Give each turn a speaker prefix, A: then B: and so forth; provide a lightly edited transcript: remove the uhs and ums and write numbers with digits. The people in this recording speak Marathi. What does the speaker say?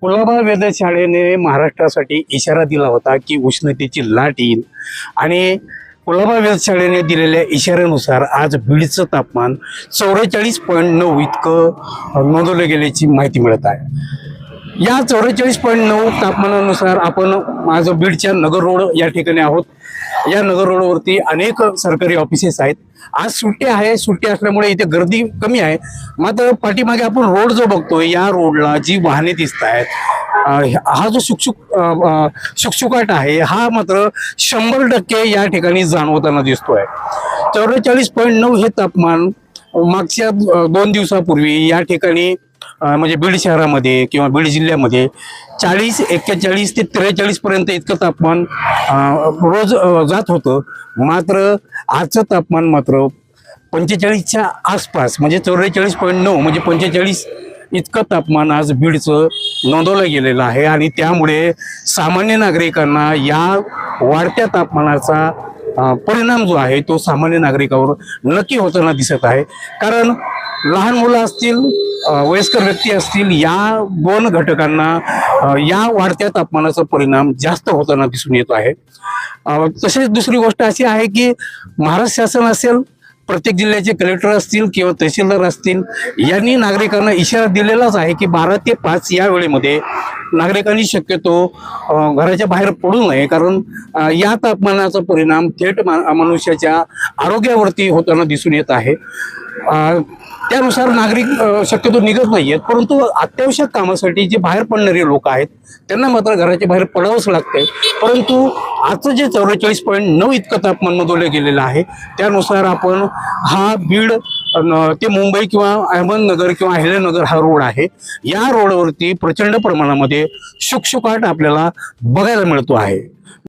A: कुलाबा वेधशाळेने महाराष्ट्रासाठी इशारा दिला होता की उष्णतेची लाट येईल आणि कुलाबा वेधशाळेने दिलेल्या इशाऱ्यानुसार आज बीडचं तापमान 44.9 इतकं नोंदवलं गेल्याची माहिती मिळत आहे। या 44.9 तापमानानुसार आपण आज बीडच्या नगर रोड या ठिकाणी आहोत। या नगर रोडवरती अनेक सरकारी ऑफिसेस आहेत। आज सुट्टी आहे, सुट्टी असल्यामुळे इथे गर्दी कमी आहे। मात्र पाठीमागे आपण रोड जो बघतोय या रोडला जी वाहने दिसत आहेत, हा जो शुकशुकाट आहे हा मात्र 100% या ठिकाणी जाणवताना दिसतोय। 44.9 हे तापमान मागच्या 2 दिवसापूर्वी या ठिकाणी म्हणजे बीड शहरामध्ये किंवा बीड जिल्ह्यामध्ये 40, 41 ते 43 पर्यंत इतकं तापमान रोज जात होतं। मात्र आजचं तापमान मात्र 45च्या आसपास म्हणजे 44.9 म्हणजे 45 इतकं तापमान आज बीडचं नोंदवलं गेलेलं आहे आणि त्यामुळे सामान्य नागरिकांना या वाढत्या तापमानाचा परिणाम जो आहे तो सामान्य नागरिकावर नक्की होताना दिसत आहे। कारण लहान मुलं असतील, वयस्कर व्यक्ती असतील, या दोन घटकांना या वाढत्या तापमानाचा परिणाम जास्त होताना दिसून येतो आहे। तसेच दुसरी गोष्ट अशी आहे की महाराष्ट्र शासन असेल, प्रत्येक जिल्ह्याचे कलेक्टर असतील किंवा तहसीलदार असतील, यांनी नागरिकांना इशारा दिलेलाच आहे की 12 ते 5 या वेळेमध्ये नागरिकांनी शक्यतो घराच्या बाहेर पडू नये। कारण या तापमानाचा परिणाम थेट मनुष्याच्या आरोग्यावरती होताना दिसून येत आहे। त्यानुसार नागरिक शक्यतो निघत नाहीयेत, परंतु अत्यावश्यक कामासाठी जे बाहेर पडणारे लोक आहेत त्यांना मात्र घराच्या बाहेर पडावंच लागतंय। परंतु आजचं जे 44.9 इतकं तापमान नोंदवलं गेलेलं आहे त्यानुसार आपण हा बीड ते मुंबई किंवा अहमदनगर किंवा अहिल्यानगर हा रोड आहे, या रोडवरती प्रचंड प्रमाणामध्ये शुकशुकाट आपल्याला बघायला मिळतो आहे।